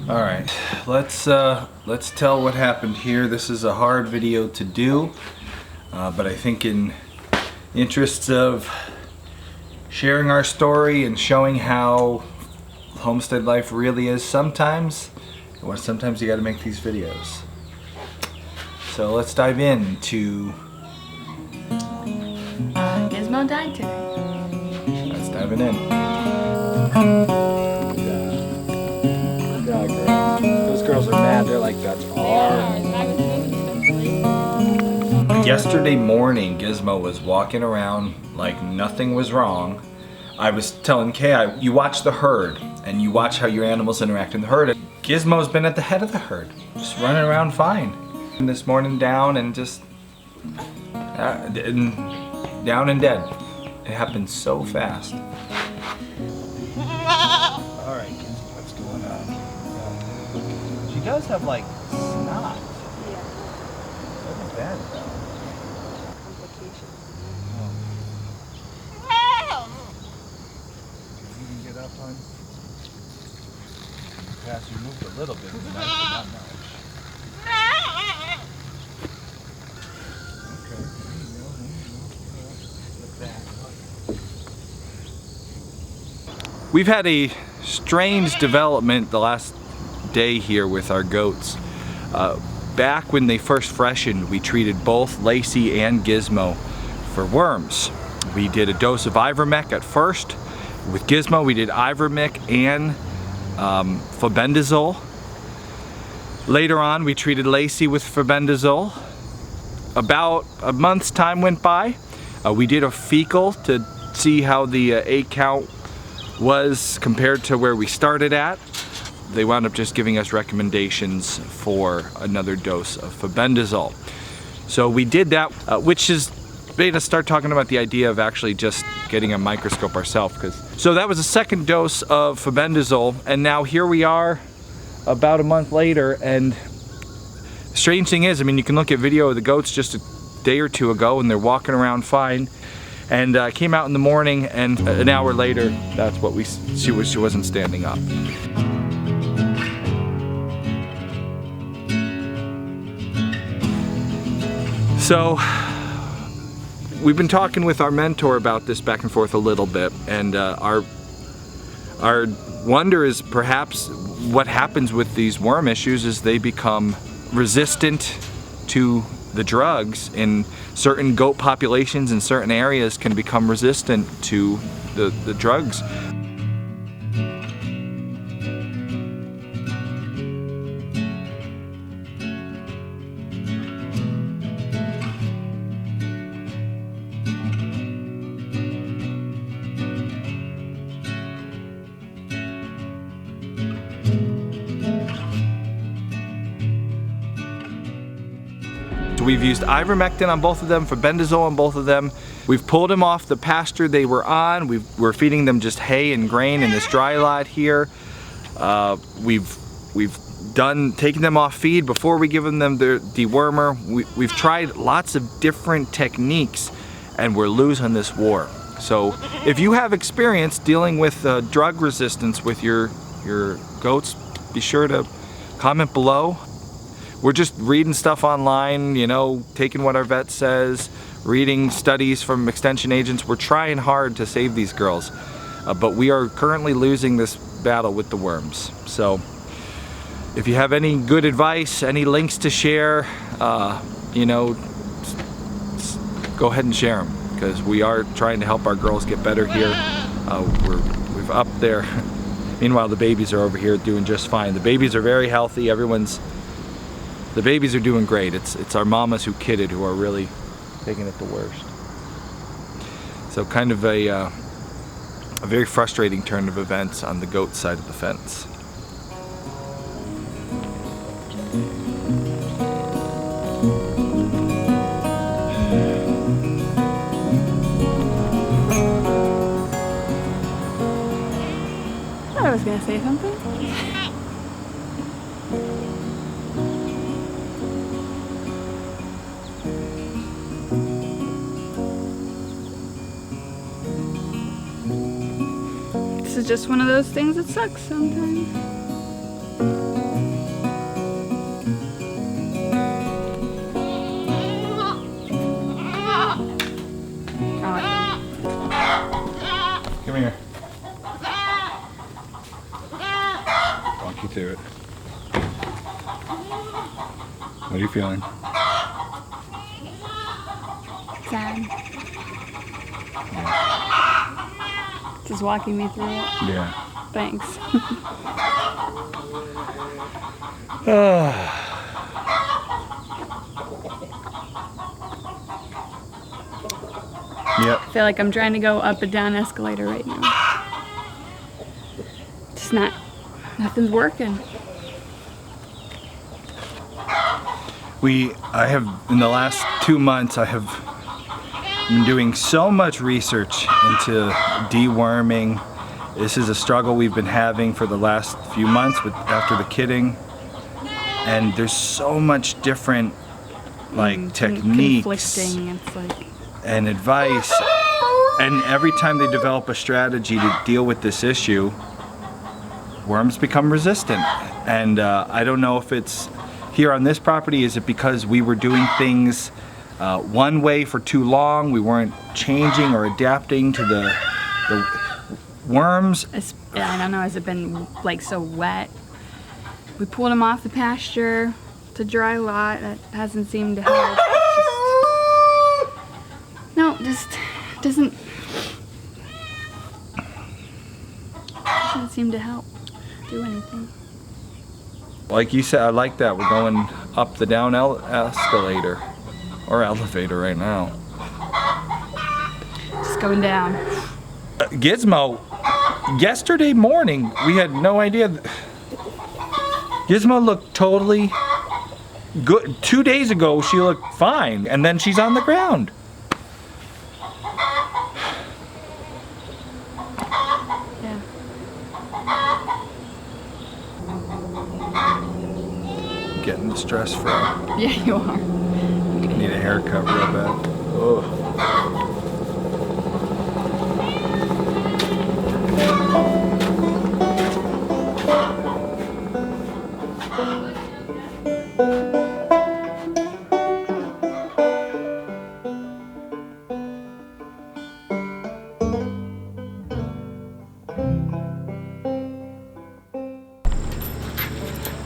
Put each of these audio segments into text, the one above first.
All right, let's tell what happened here. This is a hard video to do, but I think in the interests of sharing our story and showing how homestead life really is sometimes you got to make these videos. So let's dive into Gizmo died today. Let's dive in. Those girls are mad. They're like, that's ours. Yesterday morning, Gizmo was walking around like nothing was wrong. I was telling Kay, you watch the herd and you watch how your animals interact in the herd. Gizmo's been at the head of the herd, just running around fine. And this morning down and just down and dead. It happened so fast. All right, Gizmo, what's going on? She does have like snot. Yeah. Nothing bad though. Complications. You can get up, hon. Pass, you moved a little bit tonight, but not much. Okay, we've had a strange development the last day here with our goats. Back when they first freshened, we treated both Lacey and Gizmo for worms. We did a dose of Ivermec at first. With Gizmo, we did Ivermec and febendazole. Later on, we treated Lacey with febendazole. About a month's time went by. We did a fecal to see how the egg count was compared to where we started at. They wound up just giving us recommendations for another dose of febendazole. So we did that, which is made us start talking about the idea of actually just getting a microscope ourselves. So that was a second dose of febendazole, and now here we are about a month later, and the strange thing is, I mean, you can look at video of the goats just a day or two ago and they're walking around fine. And I came out in the morning, and an hour later, that's what she wasn't standing up. So we've been talking with our mentor about this back and forth a little bit, and our wonder is perhaps what happens with these worm issues is they become resistant to the drugs. In certain goat populations in certain areas can become resistant to the drugs. We've used ivermectin on both of them, febendazole on both of them. We've pulled them off the pasture they were on. We're feeding them just hay and grain in this dry lot here. We've taken them off feed before we give them the dewormer. We've tried lots of different techniques, and we're losing this war. So if you have experience dealing with drug resistance with your goats, be sure to comment below. We're just reading stuff online, you know, taking what our vet says, reading studies from extension agents. We're trying hard to save these girls, but we are currently losing this battle with the worms. So if you have any good advice, any links to share, you know, go ahead and share them, because we are trying to help our girls get better here. We've up there. Meanwhile, the babies are over here doing just fine. The babies are very healthy. The babies are doing great. It's our mamas who kidded who are really taking it the worst. So kind of a very frustrating turn of events on the goat side of the fence. I was gonna say something. This is just one of those things that sucks sometimes. Come here. Walk you through it. What are you feeling? Sad. Just walking me through it. Yeah. Thanks. Yep. I feel like I'm trying to go up and down escalator right now. Just nothing's working. I have, in the last 2 months, I have been doing so much research into deworming. This is a struggle we've been having for the last few months after the kidding. And there's so much different techniques Conflicting. It's like and advice. And every time they develop a strategy to deal with this issue, worms become resistant. And I don't know if it's here on this property, is it because we were doing things one way for too long, we weren't changing or adapting to the worms? I don't know, has it been like so wet? We pulled them off the pasture. It's a dry lot. That hasn't seemed to help. Just doesn't seem to help do anything. Like you said, I like that. We're going up the down escalator or elevator right now. Just going down. Gizmo, yesterday morning we had no idea. Gizmo looked totally good. 2 days ago she looked fine, and then she's on the ground. Yeah. Getting the stress from. Yeah, you are. Need a haircut real bad. Oh.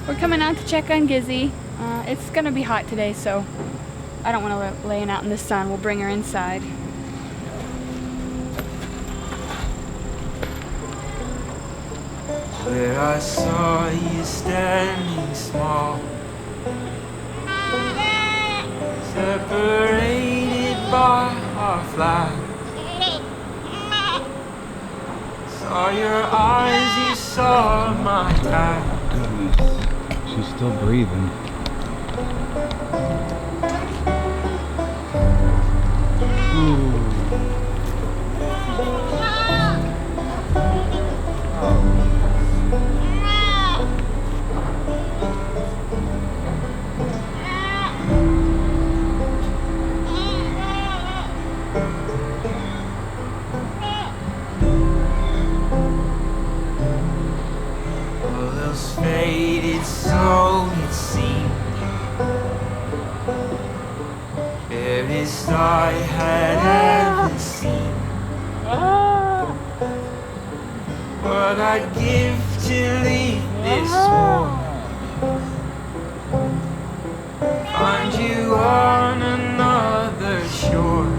We're coming out to check on Gizzy. It's gonna be hot today, so I don't want to lay out in the sun. We'll bring her inside. Where I saw you standing small, separated by our flag. Saw your eyes, you saw my back. She's still breathing. All those faded, so it seemed. Fairest I had ever seen. What I'd give to leave this war, find you on another shore.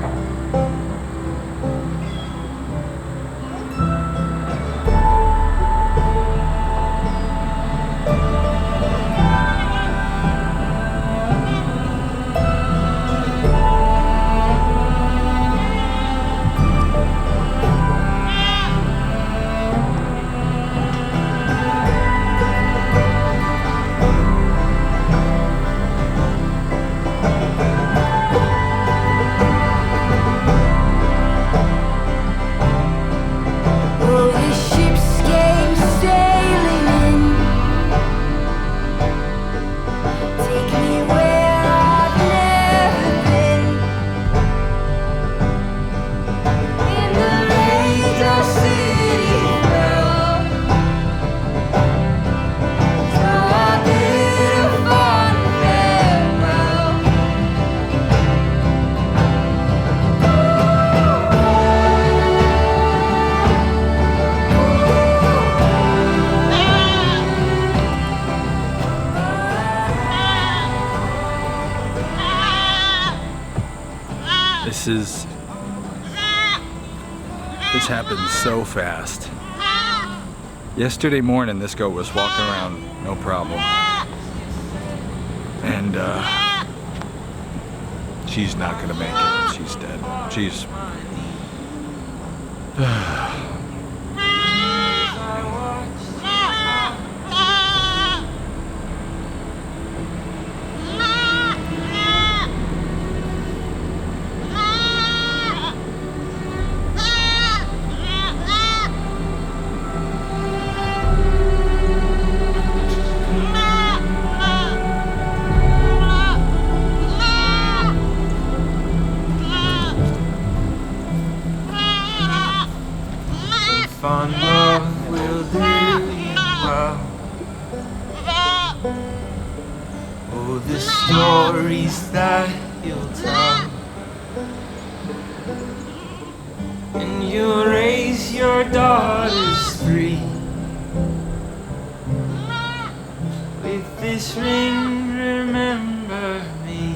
This happens so fast. Yesterday morning, this goat was walking around no problem. And she's not gonna make it. She's dead. She's... Fond love will do you well. Oh, the stories that you'll tell, and you'll raise your daughters free. With this ring, remember me.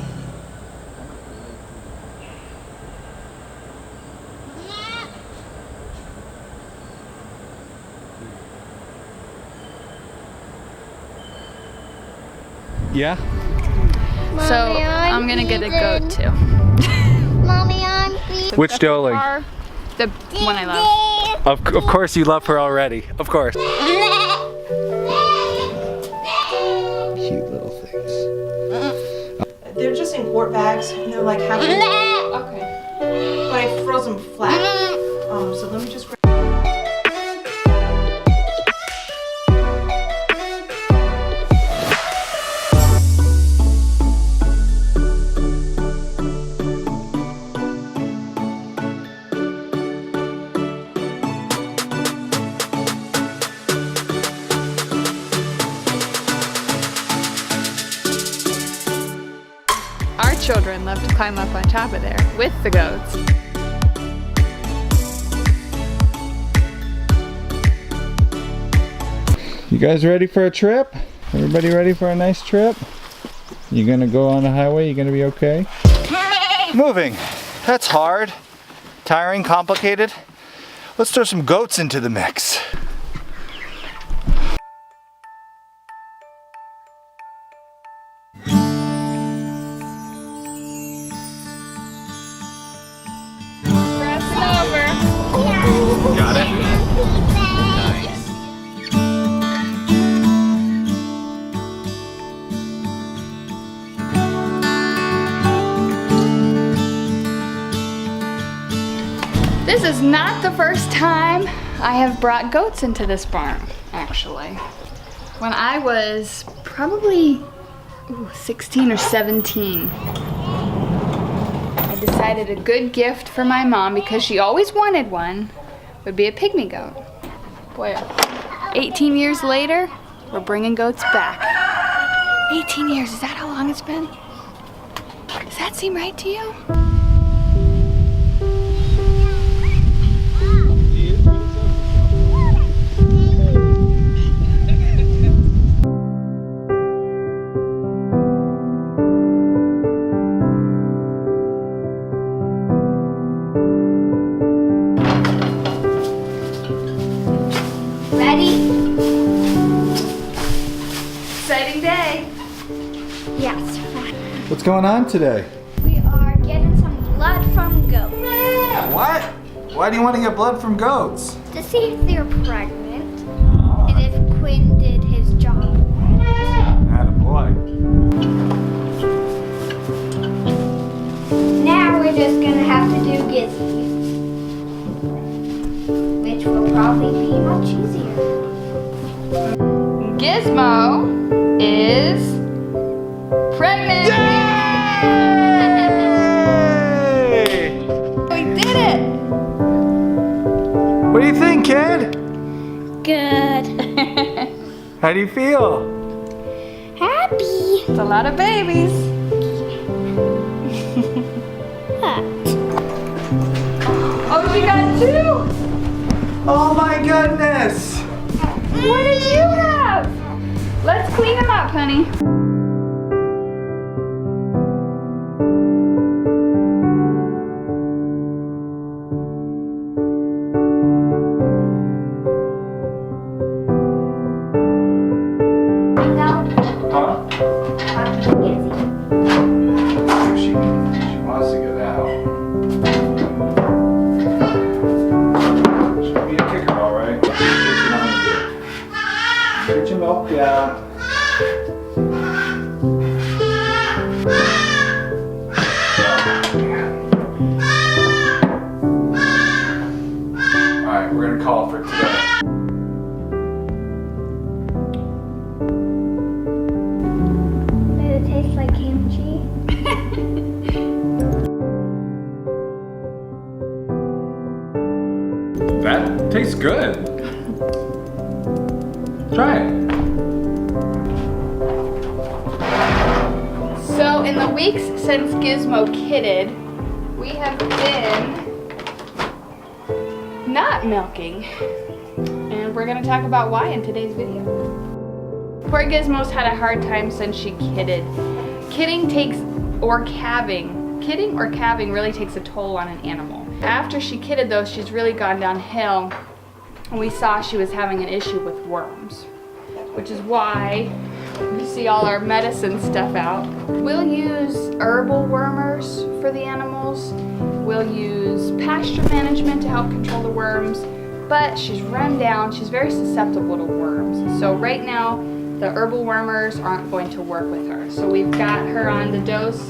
Yeah? So I'm gonna get a goat too. Mommy, I'm please. Which doeling? The one I love. Of course you love her already. Of course. Cute little things. They're just in quart bags, and they're like half. Okay. But I froze them flat. So let me just. Our children love to climb up on top of there with the goats. You guys ready for a trip? Everybody ready for a nice trip? You gonna go on the highway? You gonna be okay? Moving. That's hard. Tiring, complicated. Let's throw some goats into the mix. Got it? Nice. This is not the first time I have brought goats into this barn, actually. When I was probably 16 or 17, I decided a good gift for my mom, because she always wanted one, would be a pygmy goat. Boy, 18 years later, we're bringing goats back. 18 years, is that how long it's been? Does that seem right to you? Ready? Exciting day. Yes. What's going on today? We are getting some blood from goats What? Why do you want to get blood from goats? to see if they're pregnant and if Quinn did his job. Attaboy. Now we're just gonna have to do Gizzy, which will probably be much easier. Gizmo is pregnant. Yay! We did it. What do you think, kid? Good. How do you feel? Happy. It's a lot of babies. Oh, we got two. Oh my goodness! What did you have? Let's clean them up, honey. Huh? Gizzy. She wants to get out. She'll be a kicker, all right. Get your milk down. All right, we're gonna call it for today. Does it taste like kimchi? That tastes good. Try it. So in the weeks since Gizmo kidded, we have been not milking. And we're gonna talk about why in today's video. Poor Gizmo's had a hard time since she kidded. Kidding or calving really takes a toll on an animal. After she kidded though, she's really gone downhill, and we saw she was having an issue with worms, which is why you see all our medicine stuff out. We'll use herbal wormers for the animals. We'll use pasture management to help control the worms, but she's run down. She's very susceptible to worms. So right now, the herbal wormers aren't going to work with her. So we've got her on the dose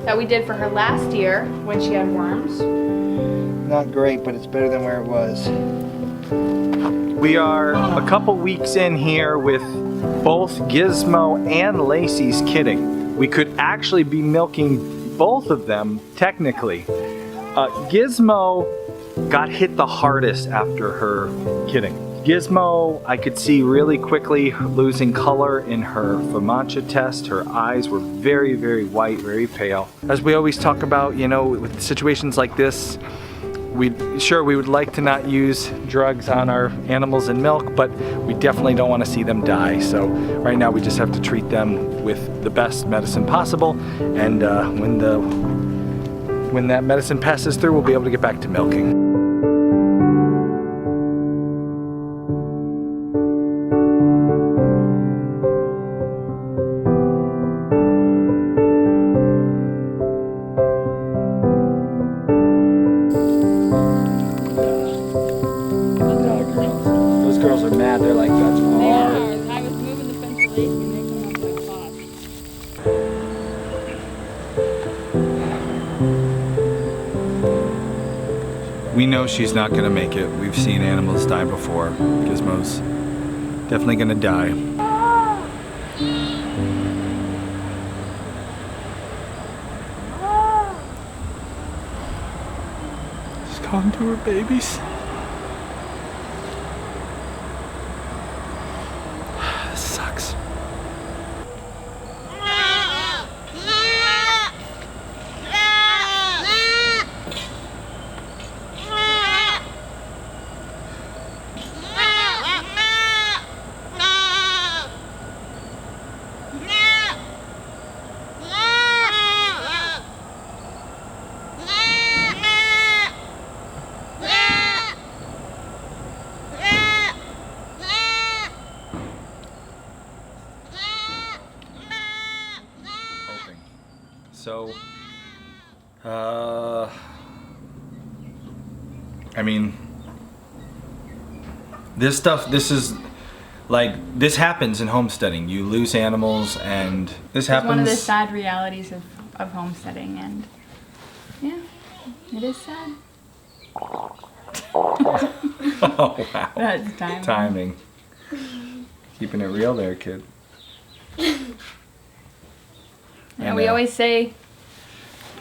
that we did for her last year when she had worms. Not great, but it's better than where it was. We are a couple weeks in here with both Gizmo and Lacey's kidding. We could actually be milking both of them, technically. Gizmo got hit the hardest after her kidding. Gizmo, I could see really quickly losing color in her FAMACHA test. Her eyes were very, very white, very pale. As we always talk about, you know, with situations like this, we would like to not use drugs on our animals in milk, but we definitely don't want to see them die. So right now we just have to treat them with the best medicine possible, and when that medicine passes through, we'll be able to get back to milking. Those girls are mad. They're like, that's ours. I was moving the fence to Lacey and they come up with a claw. We know she's not gonna make it. We've seen animals die before. Gizmo's definitely gonna die. She's gone to her babies. This sucks. So, I mean, this happens in homesteading. You lose animals, and this happens. It's one of the sad realities of homesteading, and yeah, it is sad. Oh wow. That's timing. Timing. Keeping it real there, kid. And we always say,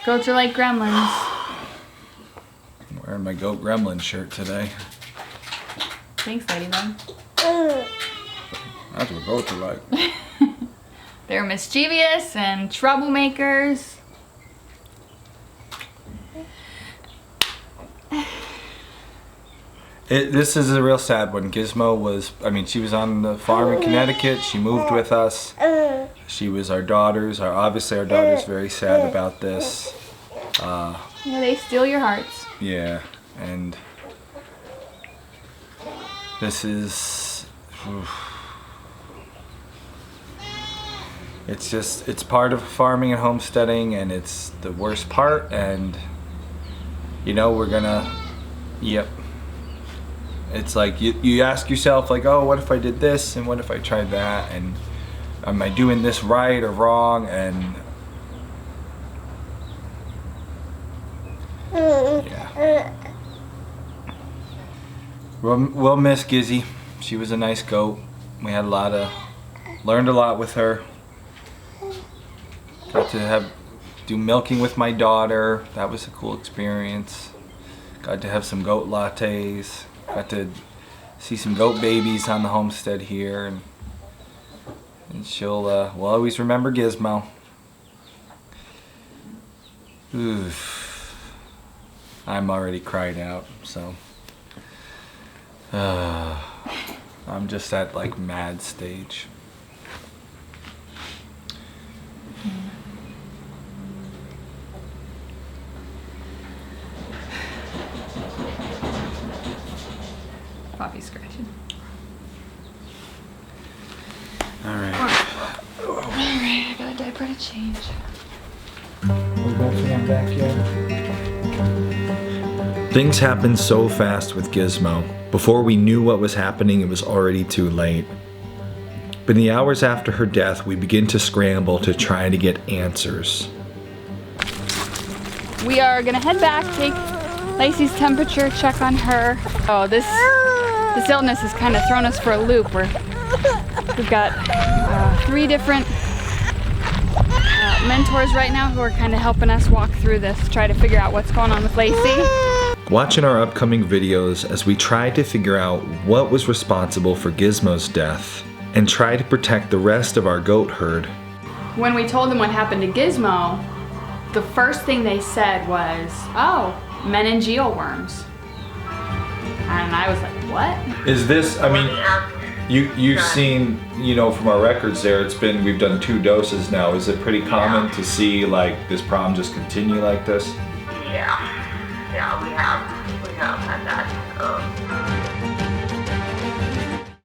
goats are like gremlins. I'm wearing my Goat Gremlin shirt today. Thanks, Ladybug. That's what goats are like. They're mischievous and troublemakers. This is a real sad one. Gizmo was, she was on the farm in Connecticut. She moved with us. She was our daughter's. Obviously, our daughter's very sad about this. Yeah, they steal your hearts. Yeah, and this is... it's just, it's part of farming and homesteading, and it's the worst part, and you know, we're gonna, yep. It's like you ask yourself like, oh, what if I did this and what if I tried that, and am I doing this right or wrong? And yeah, we'll miss Gizzy. She was a nice goat. We had learned a lot with her. Got to do milking with my daughter. That was a cool experience. Got to have some goat lattes. Got to see some goat babies on the homestead here, and she'll will always remember Gizmo. Oof. I'm already cried out, so I'm just at like mad stage. Poppy's scratching. Alright. Alright, I got a diaper to change. We're both in our backyard. Things happened so fast with Gizmo. Before we knew what was happening, it was already too late. But in the hours after her death, we begin to scramble to try to get answers. We are gonna head back, take Lacey's temperature, check on her. Oh, this illness has kind of thrown us for a loop. We've got 3 different mentors right now who are kind of helping us walk through this, try to figure out what's going on with Lacey. Watch in our upcoming videos as we try to figure out what was responsible for Gizmo's death and try to protect the rest of our goat herd. When we told them what happened to Gizmo, the first thing they said was, oh, meningeal worms. And I was like, what? Is this, I mean, you've seen, you know, from our records there, we've done 2 doses now. Is it pretty common to see like this problem just continue like this? Yeah, we have